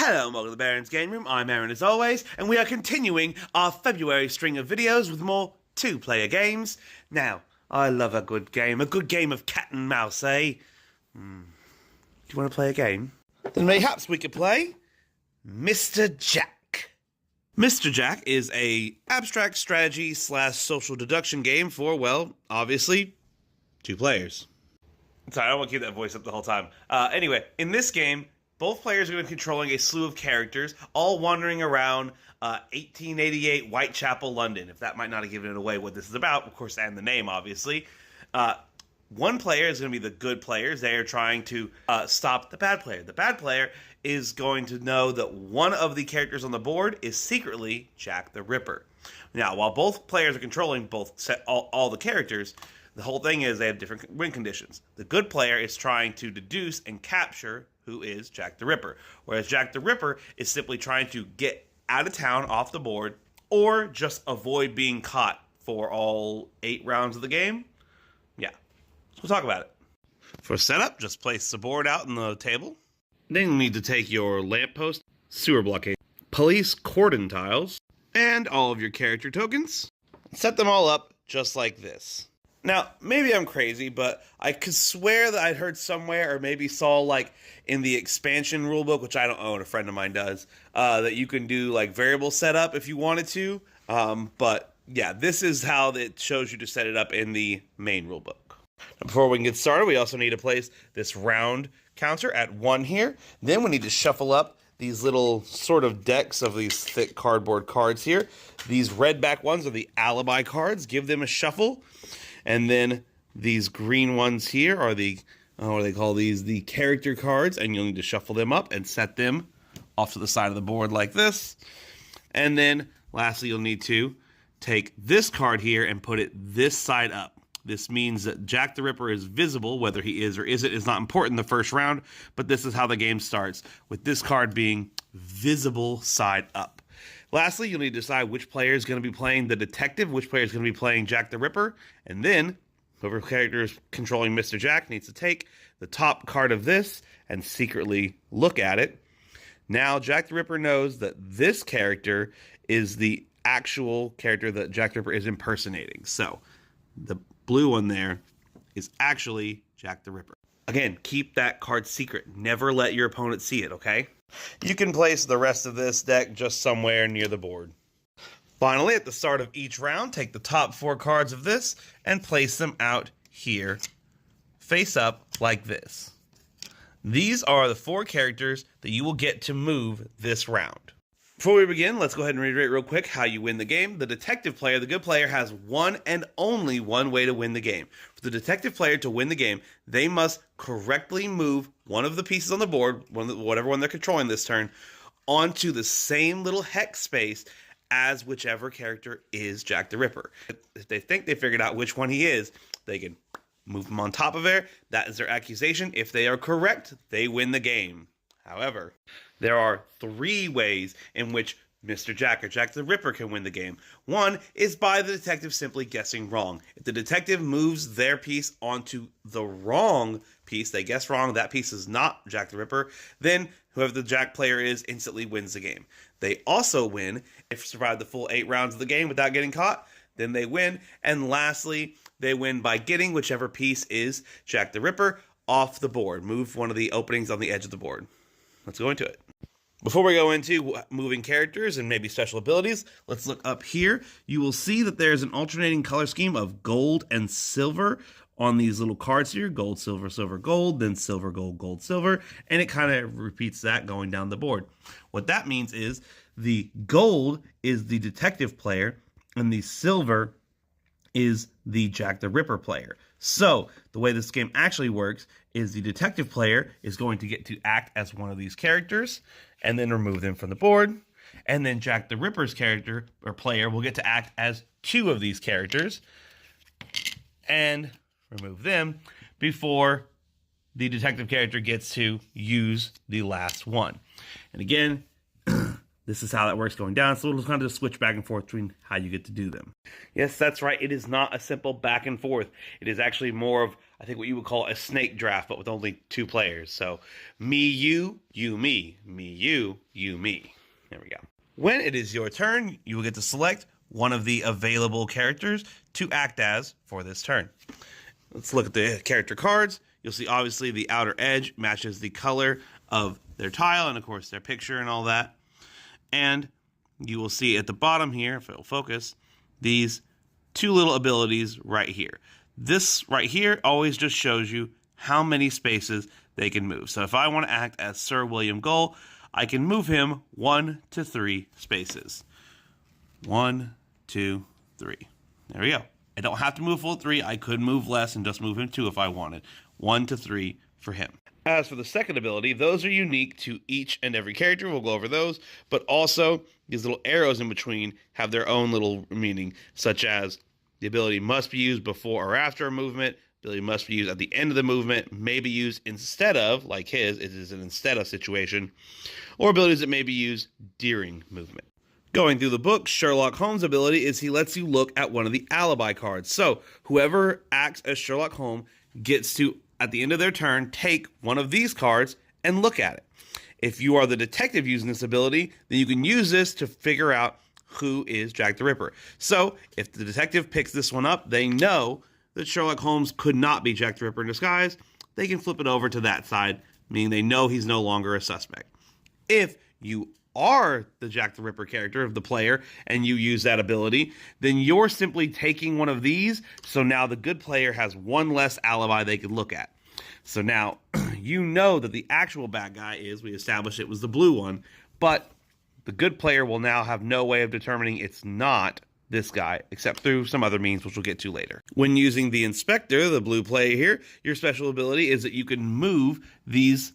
Hello and welcome to the Baron's Game Room. I'm Aaron as always, and we are continuing our February string of videos with more two-player games. Now, I love a good game of cat and mouse, eh? Do you want to play a game? Then mayhaps we could play Mr. Jack. Mr. Jack is a abstract strategy / social deduction game for, well, obviously, 2 players. Sorry, I don't want to keep that voice up the whole time. Anyway, in this game, both players are going to be controlling a slew of characters, all wandering around 1888 Whitechapel, London. If that might not have given it away what this is about, of course, and the name, obviously. One player is going to be the good players. They are trying to stop the bad player. The bad player is going to know that one of the characters on the board is secretly Jack the Ripper. Now, while both players are controlling all the characters, the whole thing is they have different win conditions. The good player is trying to deduce and capture who is Jack the Ripper, whereas Jack the Ripper is simply trying to get out of town, off the board, or just avoid being caught for all 8 rounds of the game. Yeah, so we'll talk about it. For setup, just place the board out on the table. Then you'll need to take your lamppost, sewer blockade, police cordon tiles, and all of your character tokens. Set them all up just like this. Now, maybe I'm crazy, but I could swear that I'd heard somewhere or maybe saw, like, in the expansion rulebook, which I don't own, a friend of mine does, that you can do, like, variable setup if you wanted to. But, yeah, this is how it shows you to set it up in the main rulebook. Now, before we can get started, we also need to place this round counter at 1 here. Then we need to shuffle up these little sort of decks of these thick cardboard cards here. These red back ones are the alibi cards. Give them a shuffle. And then these green ones here are the, what do they call these? The character cards, and you'll need to shuffle them up and set them off to the side of the board like this. And then, lastly, you'll need to take this card here and put it this side up. This means that Jack the Ripper is visible. Whether he is or isn't is not important in the first round, but this is how the game starts, with this card being visible side up. Lastly, you'll need to decide which player is going to be playing the detective, which player is going to be playing Jack the Ripper, and then whoever character is controlling Mr. Jack needs to take the top card of this and secretly look at it. Now, Jack the Ripper knows that this character is the actual character that Jack the Ripper is impersonating. So, the blue one there is actually Jack the Ripper. Again, keep that card secret. Never let your opponent see it, okay? You can place the rest of this deck just somewhere near the board. Finally, at the start of each round, take the top 4 cards of this and place them out here, face up like this. These are the 4 characters that you will get to move this round. Before we begin, let's go ahead and reiterate real quick how you win the game. The detective player, the good player, has one and only one way to win the game. For the detective player to win the game, they must correctly move one of the pieces on the board, whatever one they're controlling this turn, onto the same little hex space as whichever character is Jack the Ripper. If they think they figured out which one he is, they can move him on top of there. That is their accusation. If they are correct, they win the game. However, there are 3 ways in which Mr. Jack or Jack the Ripper can win the game. One is by the detective simply guessing wrong. If the detective moves their piece onto the wrong piece, they guess wrong, that piece is not Jack the Ripper, then whoever the Jack player is instantly wins the game. They also win if they survive the full 8 rounds of the game without getting caught, then they win. And lastly, they win by getting whichever piece is Jack the Ripper off the board. Move one of the openings on the edge of the board. Let's go into it. Before we go into moving characters and maybe special abilities, let's look up here. You will see that there's an alternating color scheme of gold and silver on these little cards here. Gold, silver, silver, gold, then silver, gold, gold, silver. And it kind of repeats that going down the board. What that means is the gold is the detective player and the silver is the Jack the Ripper player. So, the way this game actually works is the detective player is going to get to act as one of these characters and then remove them from the board. And then Jack the Ripper's character or player will get to act as 2 of these characters and remove them before the detective character gets to use the last one. And again, This is how that works going down, so we'll kind of just switch back and forth between how you get to do them. Yes, that's right. It is not a simple back and forth. It is actually more of, I think, what you would call a snake draft, but with only 2 players. So, me, you, me. Me, you, me. There we go. When it is your turn, you will get to select one of the available characters to act as for this turn. Let's look at the character cards. You'll see, obviously, the outer edge matches the color of their tile and, of course, their picture and all that. And you will see at the bottom here, if it will focus, these 2 little abilities right here. This right here always just shows you how many spaces they can move. So if I want to act as Sir William Gull, I can move him 1 to 3 spaces. 1, 2, 3. There we go. I don't have to move full 3. I could move less and just move him 2 if I wanted. 1 to 3 for him. As for the second ability, those are unique to each and every character. We'll go over those. But also, these little arrows in between have their own little meaning, such as the ability must be used before or after a movement, ability must be used at the end of the movement, may be used instead of, like his, it is an instead of situation, or abilities that may be used during movement. Going through the book, Sherlock Holmes' ability is he lets you look at one of the alibi cards. So, whoever acts as Sherlock Holmes gets to, at the end of their turn, take one of these cards and look at it. If you are the detective using this ability, then you can use this to figure out who is Jack the Ripper. So, if the detective picks this one up, they know that Sherlock Holmes could not be Jack the Ripper in disguise. They can flip it over to that side, meaning they know he's no longer a suspect. If you are the Jack the Ripper character of the player and you use that ability, then you're simply taking one of these, so now the good player has one less alibi they could look at. So now you know that the actual bad guy is, we established it was the blue one, but the good player will now have no way of determining it's not this guy, except through some other means, which we'll get to later. When using the Inspector, the blue player here, your special ability is that you can move these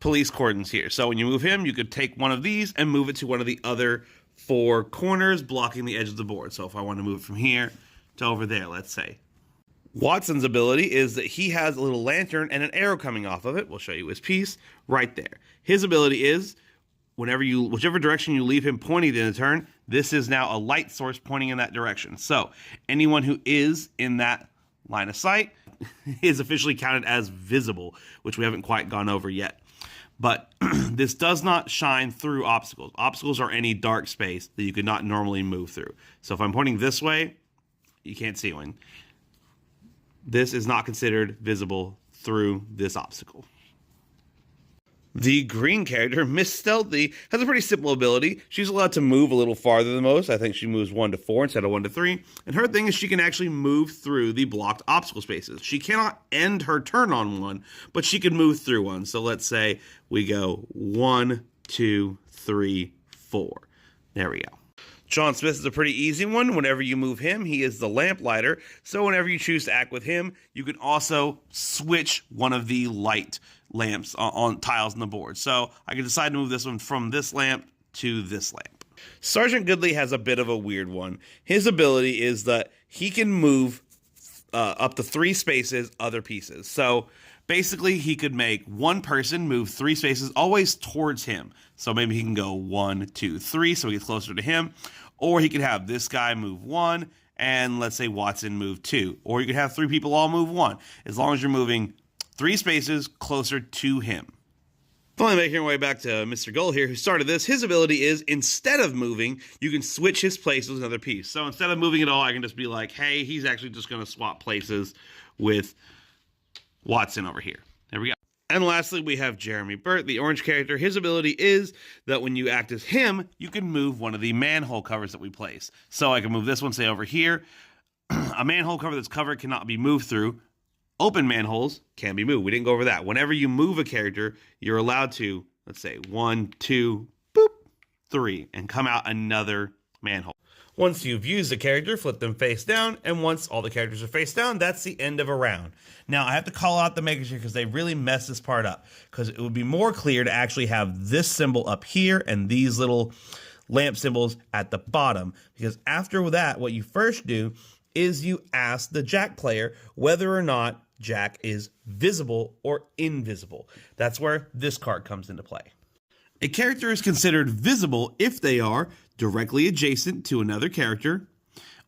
police cordons here. So when you move him, you could take one of these and move it to one of the other 4 corners blocking the edge of the board. So if I want to move it from here to over there, let's say. Watson's ability is that he has a little lantern and an arrow coming off of it. We'll show you his piece right there. His ability is whichever direction you leave him pointing in the turn, this is now a light source pointing in that direction. So anyone who is in that line of sight is officially counted as visible, which we haven't quite gone over yet. But this does not shine through obstacles. Obstacles are any dark space that you could not normally move through. So if I'm pointing this way, you can't see one. This is not considered visible through this obstacle. The green character, Miss Stealthy, has a pretty simple ability. She's allowed to move a little farther than most. I think she moves 1 to 4 instead of 1 to 3. And her thing is she can actually move through the blocked obstacle spaces. She cannot end her turn on one, but she can move through one. So let's say we go 1, 2, 3, 4. There we go. John Smith is a pretty easy one. Whenever you move him, he is the lamplighter. So whenever you choose to act with him, you can also switch one of the light lamps on tiles on the board. So I can decide to move this one from this lamp to this lamp. Sergeant Goodley has a bit of a weird one. His ability is that he can move up to 3 spaces other pieces. So basically he could make one person move 3 spaces always towards him. So maybe he can go 1, 2, 3 so he gets closer to him. Or he could have this guy move 1 and let's say Watson move 2. Or you could have 3 people all move 1 as long as you're moving 3 spaces closer to him. Finally making our way back to Mr. Gull here, who started this. His ability is, instead of moving, you can switch his place with another piece. So instead of moving at all, I can just be like, hey, he's actually just going to swap places with Watson over here. There we go. And lastly, we have Jeremy Burt, the orange character. His ability is that when you act as him, you can move one of the manhole covers that we place. So I can move this one, say over here. A manhole cover that's covered cannot be moved through. Open manholes can be moved. We didn't go over that. Whenever you move a character, you're allowed to, let's say, 1, 2, boop, 3, and come out another manhole. Once you've used a character, flip them face down, and once all the characters are face down, that's the end of a round. Now, I have to call out the makers here because they really messed this part up, because it would be more clear to actually have this symbol up here and these little lamp symbols at the bottom, because after that, what you first do is you ask the Jack player whether or not Jack is visible or invisible. That's where this card comes into play. A character is considered visible if they are directly adjacent to another character,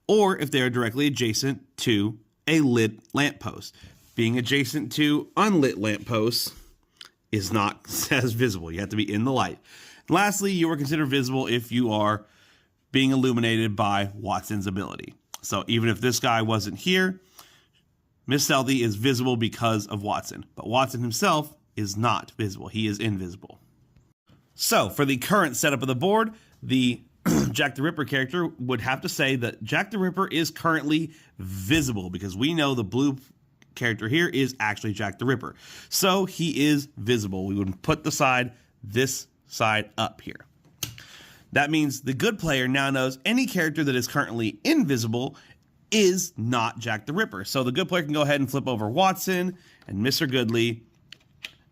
or if they are directly adjacent to a lit lamppost. Being adjacent to unlit lampposts is not as visible. You have to be in the light. Lastly, you are considered visible if you are being illuminated by Watson's ability. So even if this guy wasn't here, Miss Stealthy is visible because of Watson. But Watson himself is not visible. He is invisible. So for the current setup of the board, the Jack the Ripper character would have to say that Jack the Ripper is currently visible because we know the blue character here is actually Jack the Ripper. So he is visible. We would put this side up here. That means the good player now knows any character that is currently invisible is not Jack the Ripper. So the good player can go ahead and flip over Watson and Mr. Goodley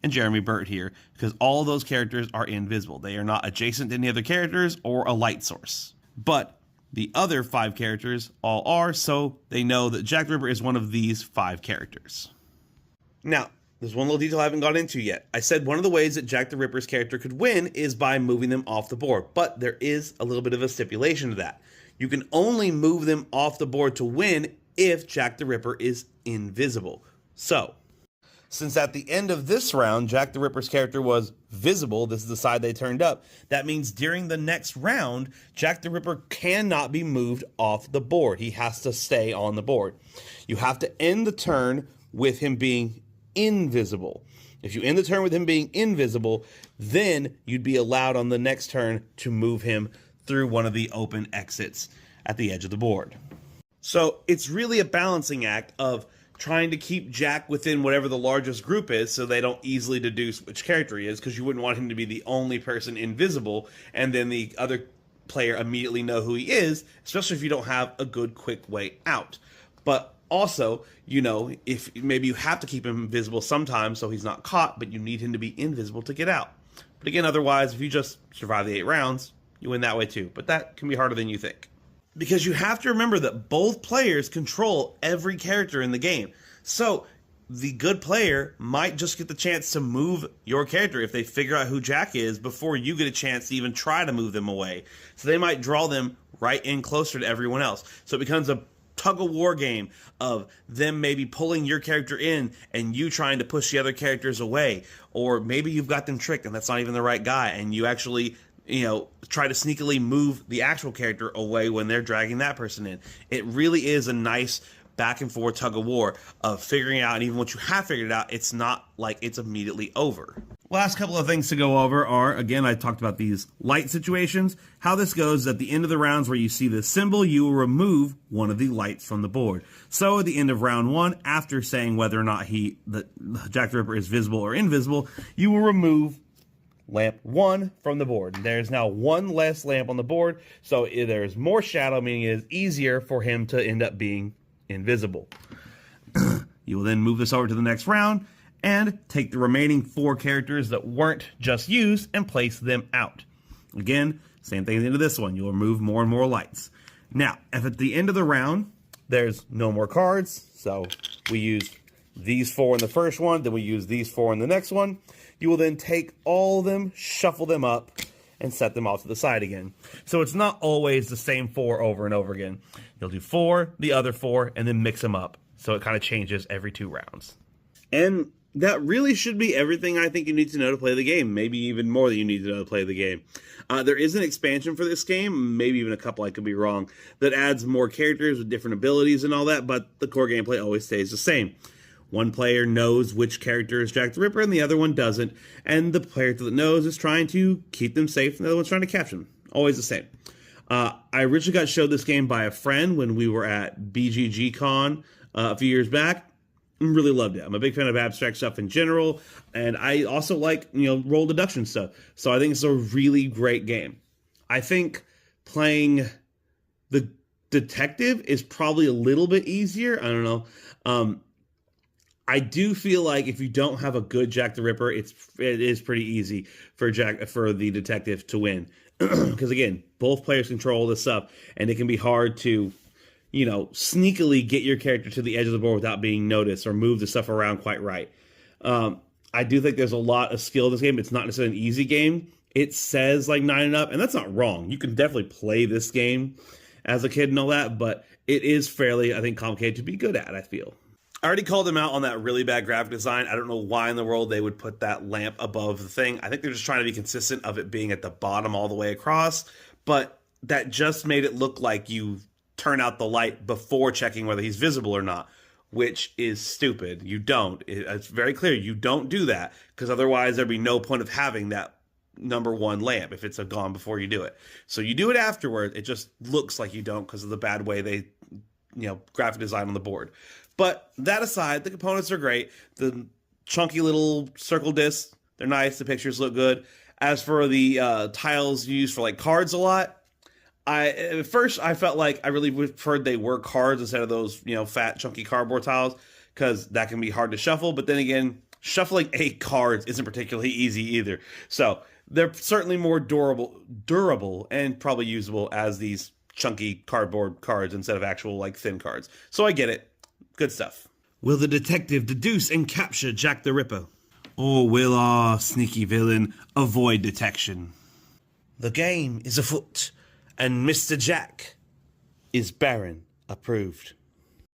and Jeremy Burt here because all those characters are invisible. They are not adjacent to any other characters or a light source. But the other 5 characters all are, so they know that Jack the Ripper is one of these 5 characters. Now, there's one little detail I haven't got into yet. I said one of the ways that Jack the Ripper's character could win is by moving them off the board, but there is a little bit of a stipulation to that. You can only move them off the board to win if Jack the Ripper is invisible. So, since at the end of this round, Jack the Ripper's character was visible, this is the side they turned up, that means during the next round, Jack the Ripper cannot be moved off the board. He has to stay on the board. You have to end the turn with him being invisible. If you end the turn with him being invisible, then you'd be allowed on the next turn to move him through one of the open exits at the edge of the board. So it's really a balancing act of trying to keep Jack within whatever the largest group is so they don't easily deduce which character he is, because you wouldn't want him to be the only person invisible and then the other player immediately know who he is, especially if you don't have a good quick way out. But also, you know, if maybe you have to keep him invisible sometimes so he's not caught, but you need him to be invisible to get out. But again, otherwise, if you just survive the 8 rounds, you win that way too. But that can be harder than you think. Because you have to remember that both players control every character in the game. So the good player might just get the chance to move your character if they figure out who Jack is before you get a chance to even try to move them away. So they might draw them right in closer to everyone else. So it becomes a tug-of-war game of them maybe pulling your character in and you trying to push the other characters away. Or maybe you've got them tricked and that's not even the right guy and you actually, you know, try to sneakily move the actual character away when they're dragging that person in. It really is a nice back and forth tug of war of figuring out, and even once you have figured it out, it's not like it's immediately over. Last couple of things to go over are, again, I talked about these light situations. How this goes, at the end of the rounds where you see this symbol, you will remove one of the lights from the board. So at the end of round 1, after saying whether or not Jack the Ripper is visible or invisible, you will remove lamp 1 from the board. There's now 1 less lamp on the board, so there's more shadow, meaning it is easier for him to end up being invisible. You will then move this over to the next round and take the remaining 4 characters that weren't just used and place them out. Again, same thing at the end of this one. You'll remove more and more lights. Now, if at the end of the round, there's no more cards, so we used these 4 in the first one, then we use these 4 in the next one, you will then take all of them, shuffle them up, and set them off to the side again. So it's not always the same 4 over and over again. You'll do 4, the other 4, and then mix them up. So it kind of changes every 2 rounds. And that really should be everything I think you need to know to play the game. Maybe even more that you need to know to play the game. There is an expansion for this game, maybe even a couple, I could be wrong, that adds more characters with different abilities and all that, but the core gameplay always stays the same. One player knows which character is Jack the Ripper and the other one doesn't, and the player that knows is trying to keep them safe and the other one's trying to capture them. Always the same. I originally got showed this game by a friend when we were at BGG Con a few years back. Really loved it. I'm a big fan of abstract stuff in general, and I also like, role deduction stuff. So I think it's a really great game. I think playing the detective is probably a little bit easier. I don't know. I do feel like if you don't have a good Jack the Ripper, it is pretty easy for the detective to win. Because again, both players control this stuff, and it can be hard to, sneakily get your character to the edge of the board without being noticed or move the stuff around quite right. I do think there's a lot of skill in this game. It's not necessarily an easy game. it says like 9 and up, and that's not wrong. You can definitely play this game as a kid and all that, but it is fairly, I think, complicated to be good at, I feel. I already called them out on that really bad graphic design. I don't know why in the world they would put that lamp above the thing. I think they're just trying to be consistent of it being at the bottom all the way across, but that just made it look like you turn out the light before checking whether he's visible or not, which is stupid. You don't. It's very clear you don't do that, because otherwise there'd be no point of having that number one lamp if it's gone before you do it. So you do it afterward. It just looks like you don't because of the bad way they, graphic design on the board. But that aside, the components are great. The chunky little circle discs, they're nice. The pictures look good. As for the tiles used for like cards a lot, at first I felt like I really preferred they were cards instead of those, fat chunky cardboard tiles, because that can be hard to shuffle. But then again, shuffling 8 cards isn't particularly easy either. So they're certainly more durable and probably usable as these chunky cardboard cards instead of actual like thin cards. So I get it. Good stuff. Will the detective deduce and capture Jack the Ripper? Or will our sneaky villain avoid detection? The game is afoot, and Mr. Jack is Baron approved.